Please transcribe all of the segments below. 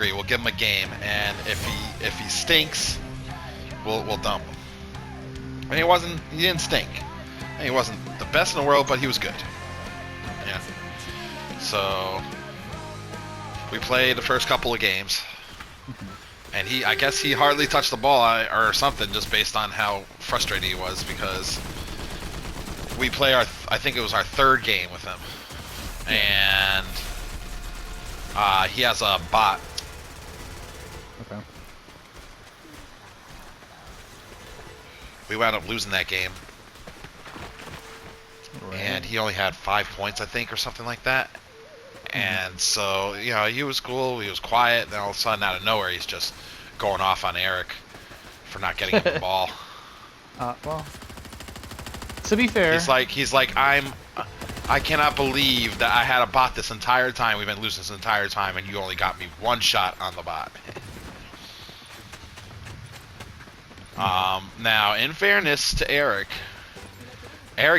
We'll give him a game, and if he stinks, we'll dump him. And he didn't stink. And he wasn't the best in the world, but he was good. Yeah. So we played the first couple of games, and I guess he hardly touched the ball or something, just based on how frustrated he was, because we play I think it was our third game with him, and he has a bot. Okay. We wound up losing that game, Right. and he only had 5 points, I think, or something like that. And so, he was cool, he was quiet, and then all of a sudden, out of nowhere, he's just going off on Eric for not getting him the ball. Well, to be fair, He's like, I cannot believe that I had a bot this entire time. We've been losing this entire time, and you only got me one shot on the bot. Now, in fairness to Eric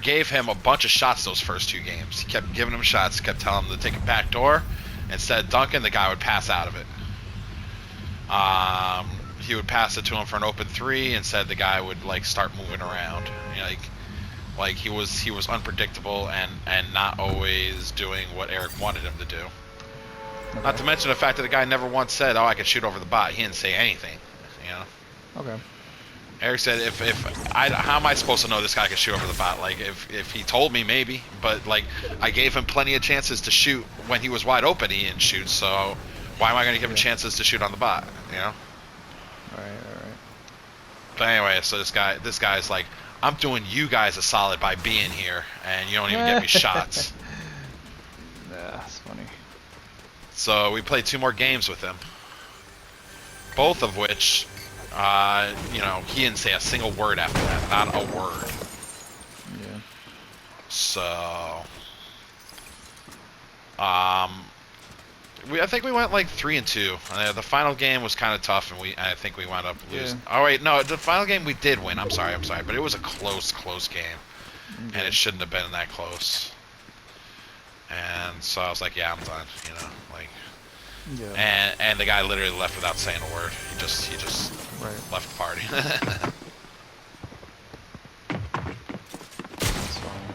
gave him a bunch of shots those first two games. He kept giving him shots, kept telling him to take a back door. Instead of dunking, the guy would pass out of it. He would pass it to him for an open three. Instead, the guy would start moving around. Like he was unpredictable and not always doing what Eric wanted him to do. Okay. Not to mention the fact that the guy never once said, "Oh, I could shoot over the bot." He didn't say anything. Okay. Eric said, how am I supposed to know this guy can shoot over the bot? Like, if he told me, maybe. But, I gave him plenty of chances to shoot when he was wide open. He didn't shoot, so why am I going to give him chances to shoot on the bot, Alright. But anyway, so this guy's like, I'm doing you guys a solid by being here, and you don't even get me shots. Yeah, that's funny. So we played 2 more games with him. Both of which... he didn't say a single word after that. Not a word. Yeah. So, I think we went 3-2. The final game was kind of tough, and I think we wound up losing. Yeah. Oh wait, no, the final game we did win. I'm sorry, but it was a close game, Okay. and it shouldn't have been that close. And so I was like, yeah, I'm done. Yeah. And the guy literally left without saying a word. He just Right. left the party. That's fine.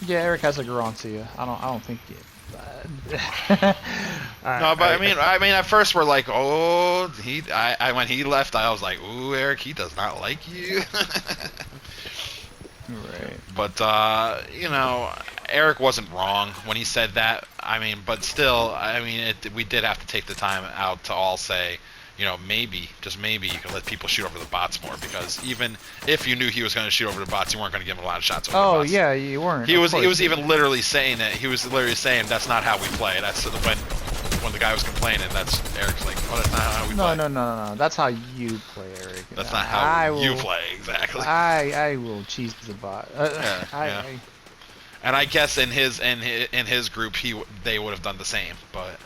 Yeah, Eric has a Garancia. I don't think it. No, but I mean, at first we're like, oh, when he left, I was like, ooh, Eric, he does not like you. Right. But Eric wasn't wrong when he said that. I mean, but still, we did have to take the time out to all say, maybe, just maybe, you can let people shoot over the bots more, because even if you knew he was going to shoot over the bots, you weren't going to give him a lot of shots over the bots. Oh yeah, you weren't. He was even literally saying that. He was literally saying that's not how we play. That's when the guy was complaining. That's Eric's like, oh, that's not how we play. No. That's how you play, Eric. That's not how you play exactly. I will cheese the bot. Yeah. And I guess in his group they would have done the same, but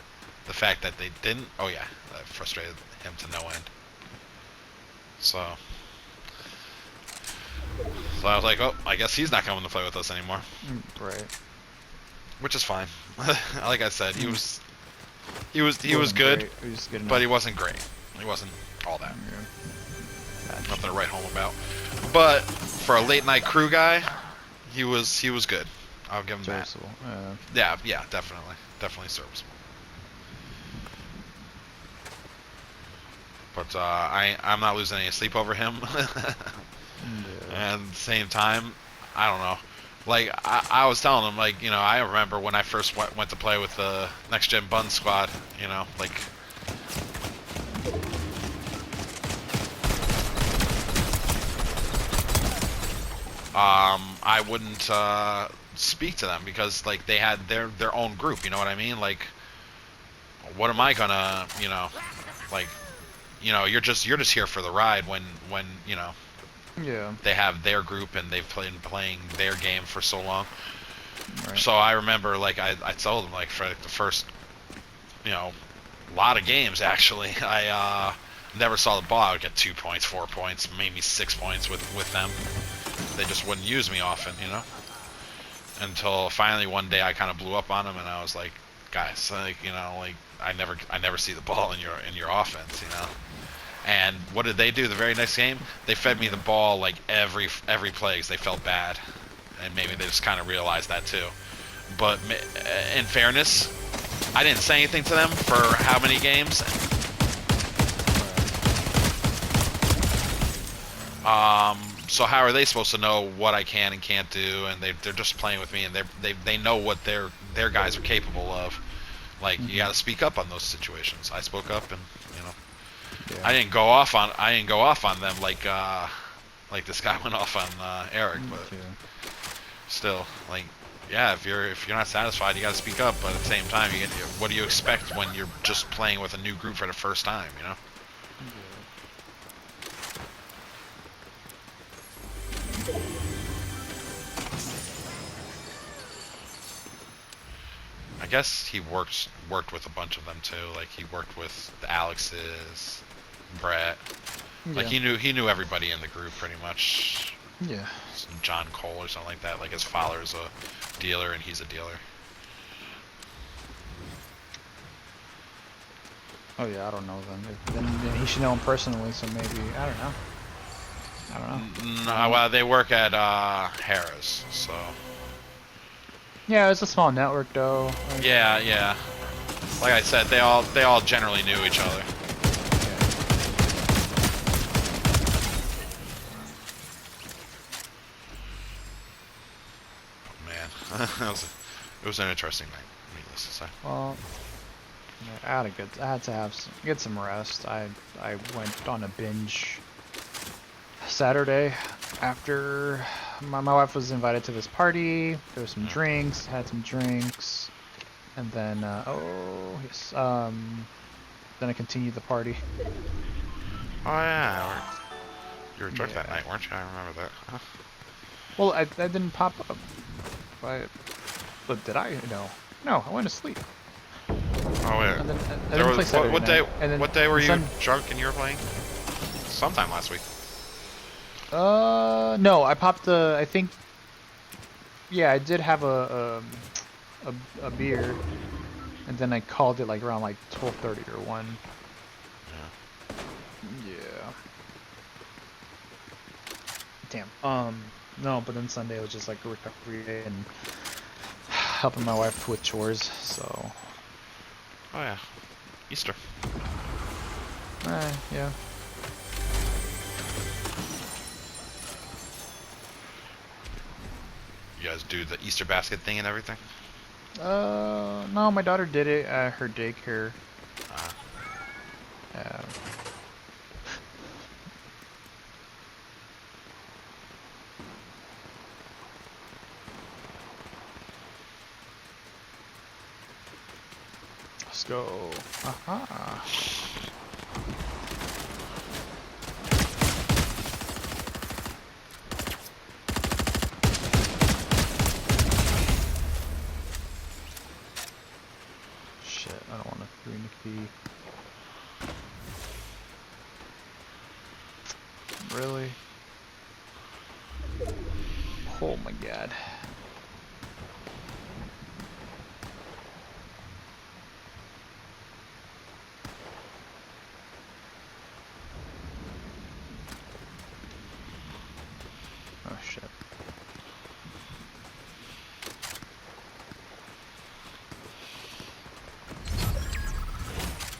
the fact that they didn't, oh yeah, that frustrated him to no end. So I was like, oh, I guess he's not coming to play with us anymore. Right. Which is fine. Like I said, he was good, but he wasn't great. He wasn't all that. Yeah. Nothing to write home about. But for a late night crew guy, he was good. I'll give him Serviceable. that. Yeah, definitely serviceable. But I'm not losing any sleep over him. And at the same time, I don't know. I was telling him, I remember when I first went to play with the Next Gen Bun Squad, I wouldn't speak to them because they had their own group, you know what I mean? What am I gonna, you're just here for the ride when Yeah. they have their group and they've been playing their game for so long. Right. So I remember, I told them, for the first, lot of games, actually, I never saw the ball. I would get 2 points, 4 points, maybe 6 points with them. They just wouldn't use me often, until finally one day I kind of blew up on him, and I was like, guys, like, you know, like I never see the ball in your offense, you know. And what did they do the very next game? They fed me the ball like every play 'cause they felt bad, and maybe they just kind of realized that too. But in fairness, I didn't say anything to them for how many games. So how are they supposed to know what I can and can't do? And they're just playing with me, and they know what their guys are capable of. Like, you got to speak up on those situations. I spoke up, and you know, I didn't go off on them like this guy went off on Eric, but still, like, yeah, if you're not satisfied, you got to speak up. But at the same time, what do you expect when you're just playing with a new group for the first time? You know. I guess he worked with a bunch of them too. Like, he worked with the Alexes, Brett. Like, he knew everybody in the group pretty much. Yeah. John Cole or something like that. Like, his father's a dealer and he's a dealer. Oh yeah, I don't know them. Then he should know him personally, so maybe I don't know. No, well, they work at Harris, so. Yeah, it's a small network though. Like, Yeah. Like I said, they all generally knew each other. Man, it was an interesting night, needless to say. Well, I had to get some rest. I went on a binge Saturday after my wife was invited to this party. There was some drinks, had some drinks, and then then I continued the party. Oh yeah, you were drunk that night, weren't you? I remember that. Huh? Well, I didn't pop up. But did I? No, I went to sleep. Oh yeah. And then, I didn't play Saturday night. What day were you drunk and you were playing? Sometime last week. No, I popped I think. Yeah, I did have a beer, and then I called it like around like 12:30 or 1. Yeah. Damn. No, but then Sunday was just like a recovery day and helping my wife with chores. So. Oh yeah, Easter. Yeah. You guys do the Easter basket thing and everything? No, my daughter did it at her daycare. Let's go. Aha. Shit, I don't want to 3 Nikki. Really? Oh my god. Oh shit.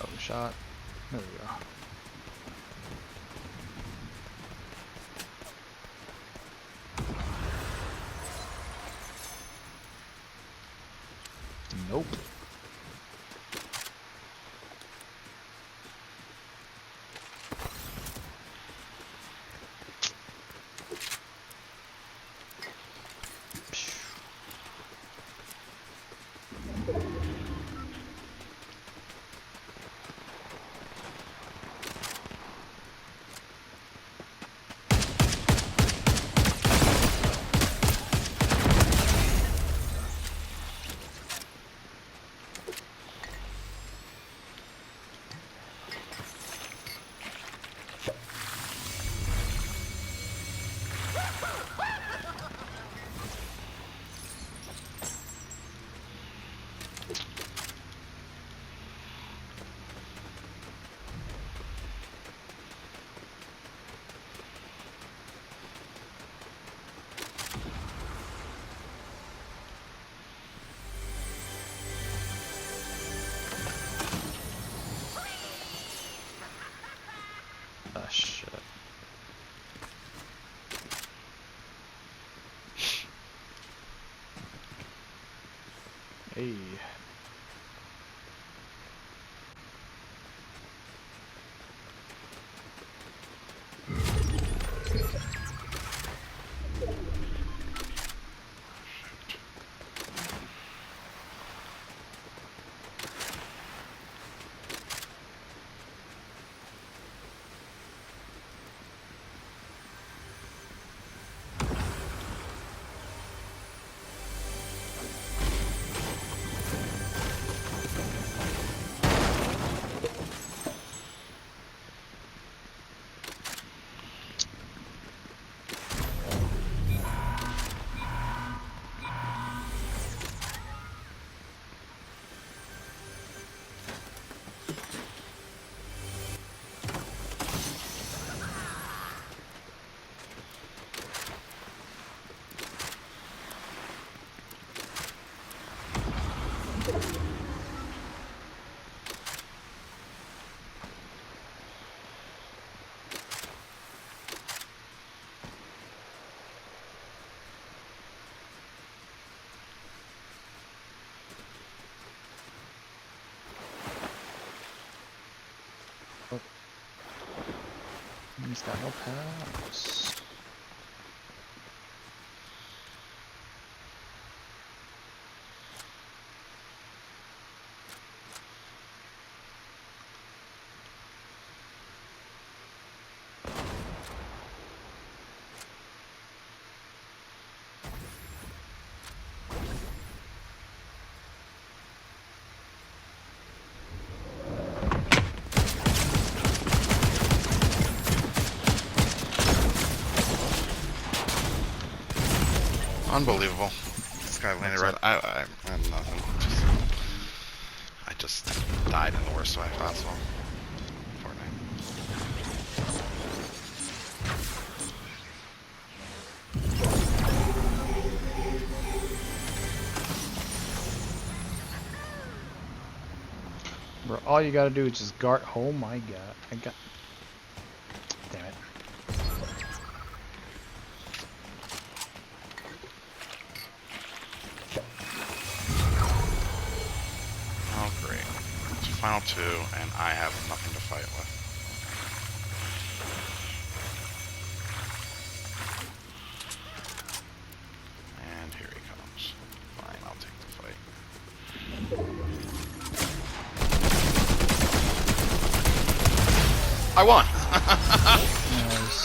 Oh, shot. There we go. Nope. Hey. Oh. He's got no pass. Unbelievable. This guy landed right. I had nothing. I just died in the worst way possible. Fortnite. Bro, all you gotta do is just guard. Oh my god. I got. Damn it. Oh, great. It's final two, and I have nothing to fight with. And here he comes. Fine, I'll take the fight. I won! Nice.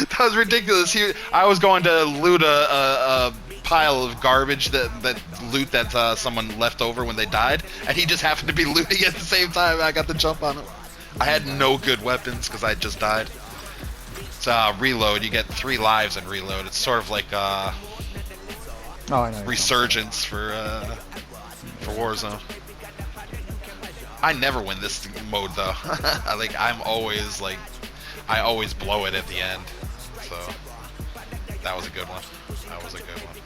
That was ridiculous. I was going to loot a pile of garbage that loot that someone left over when they died, and he just happened to be looting at the same time. I got the jump on him. I had no good weapons because I just died. It's reload. You get 3 lives in reload. It's sort of like Oh, I know. resurgence for Warzone. I never win this mode though. Like I always blow it at the end. So that was a good one. That was a good one.